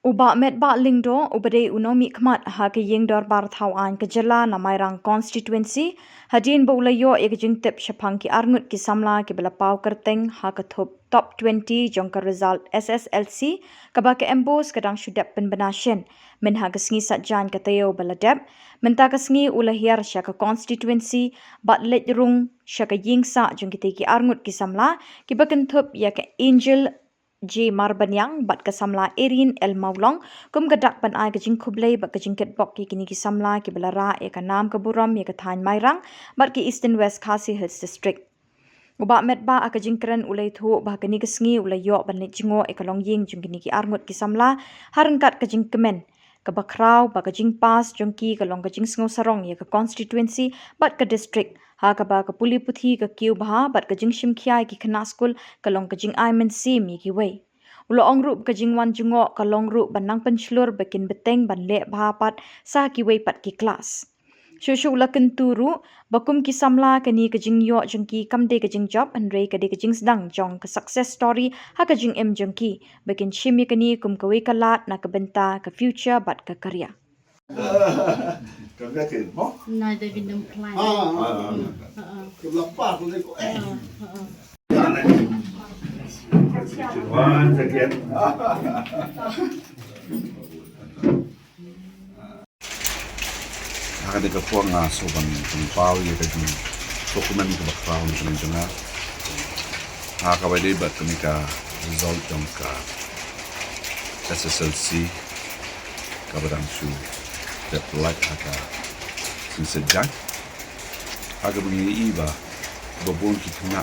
Uba met ba lingdo ubade unomi khmat ha ke yeng dor bar thau an ke jala na mairang constituency hadin bo layo ek jing tep shaphang ki arngut ki samla ki bela pau kerteng ha ka thop top 20 jong ka result SSLC ka ba ke embos kadang shudap pen benashen men ha ka sngi satjan ka tayo baladap men ta ka sngi ulahiar sha ka constituency bat let rung sha ka ying sa jong ki te ki arngut ki samla ki ba ken thop ya ka angel J Marbanyang bat kasamla Erin El Maulong kum gadak pan ai kajing kublei bat kajing ket bok ki kini ki samla ki belara e ka nam ka buram ye ka than mairang bat ki Eastern West Khasi Hills District uba met ba akajing kren ulai thu ba kini kesngi ulai yo ban le jingo e kalong ying jung kini ki arngut ki samla harangkat kajing kemen ka bakrau ba kajing pas jongki kalong kajing sngo sarong ye ka constituency bat ka district ha ka ba ka puli puthi ka kiu bha bat kajing shimkhiai ki khana school kalong kajing aimen sim ye ki wei ulo ongru kajing wan jungo kalong ru banang penslur bekin beteng ban le bha pat sa ki wei pat ki class Shushu lakin turu bakum ki samla kani kajing yo jengki kamde kajing job and rei kade kajing sedang jong ka success story ha kajing em jengki bakin shimi kani kum kawe kalat na kabenta ka future bat ka karya Kerja ke mo? Nay David ng plan. Lepas tu saya One second. Ada ke puang soban pau ya tadi dokumen ke background kan janga. Ka wadi bat ka result jong ka SSLC ka barang su that like aka sin sejak aga bunyi iba babon ki kena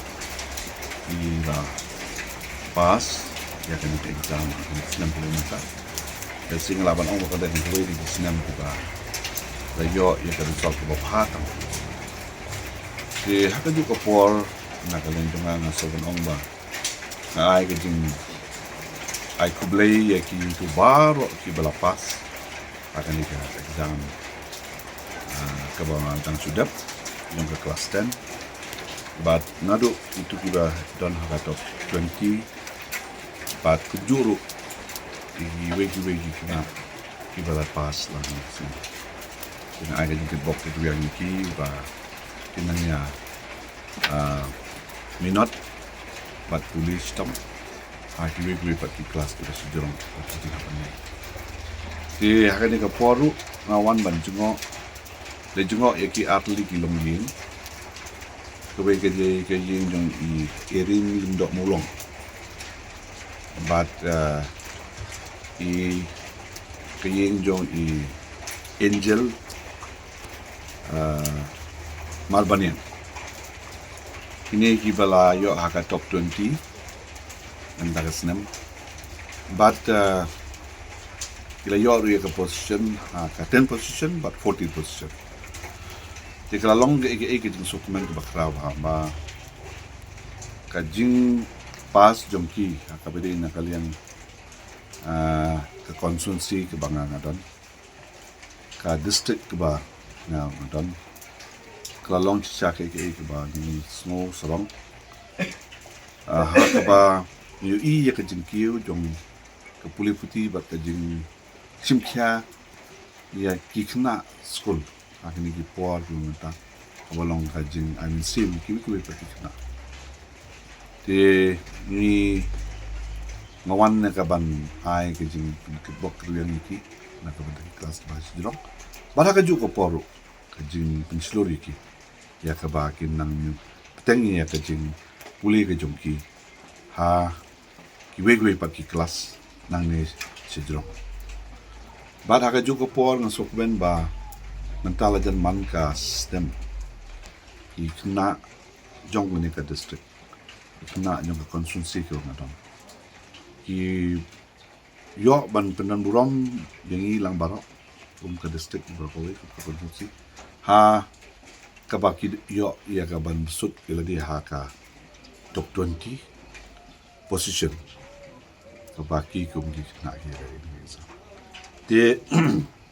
iba pas ya kan ke exam 60 mata dan sing laban ong ka dah di di senam ku ba la yo ya ka result ko ba ta ke haka ju ko por na ka len tunga na so ban ong ba na ai ke jing ai kublei ya ki tu baro ki bala pas akan ika exam kebangan tang sudap yang ke kelas 10 but nado itu kita don top 20 but kejuru di wegi kena kita pas lah ni kena ada jemput bok itu yang iki ba kinanya minot but tulis tom wegi pat di kelas kita sejurong pasti apa ni di hari ni kaporu ngawan ban jungo le jungo yaki atli kilong yin kewe ke yin jong i erin lindok mulong but i ke yin jong i angel Marbanyang ini ki bala yo haka top 20 antara senam but Kila yo ria ke position ka 10 position but 40 position. Di kala long ke jing dokumen ke bakraw ba ka jing pas jongki ka bede na kalian ke konsumsi ke bangang adon ka district ke ba na adon kala long cha ke ba ni snow sarong ha ka ba yu I ya ke jing kiu jong ke puli putih bat ke jing Simkia ya kikna school akhirnya ki por lumenta awalong kajing amin sim kimi kuwe patikna te ni ngawan na kaban ai kajing bok yang iki na kaban kelas bahasa jirong bala kaju ko poru kajing penslur iki ya kabakin nang petengi ya kajing puli kajong ki ha kiwe paki kelas nang ni sejirong Bad haka juga por ng sokben ba mentala jan man ka stem I kena jong ni ka district I kena jong ka konsumsi ko ngadon ki yo ban penan buram yang ilang barok ka district berkowe ka konsumsi ha ka baki yo ya ka ban sut ila di haka top 20 position ka baki ko ngi kena ki de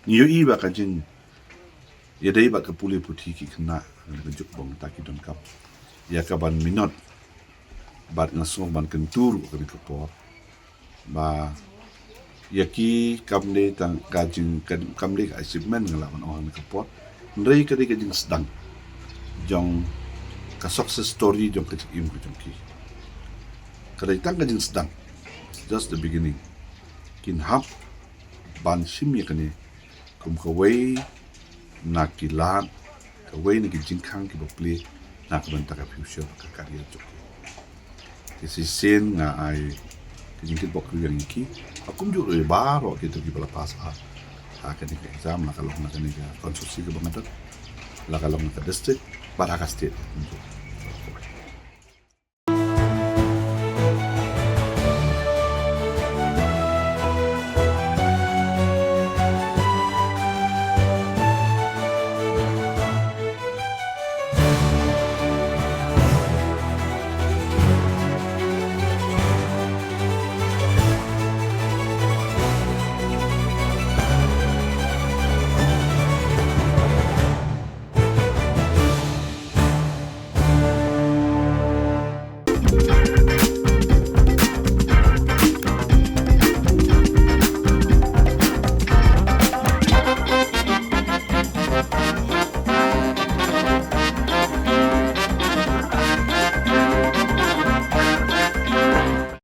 niyo iba kajing ya dai ba ka puli puthi ki kena ka juk bong taki don kap ya ka ban minot bat ngasong ban kentur ka por ba yaki kamle tang kajing kamle ka achievement ngalawan orang kapot nrei kadi kajing sedang jong ka success story jong kajing im kajing ki kadai tang kajing sedang just the beginning kin hap ban shim yakane kum kawai na kilat kawai ni kajing kang ki bokli na kabanta ka future ka career jok isi sen nga ai kajing ki bokli yang iki akum ju baro gitu ki bala pas akan ke exam la kalong na kanila konstruksi ke bangadat la kalong na district para ka state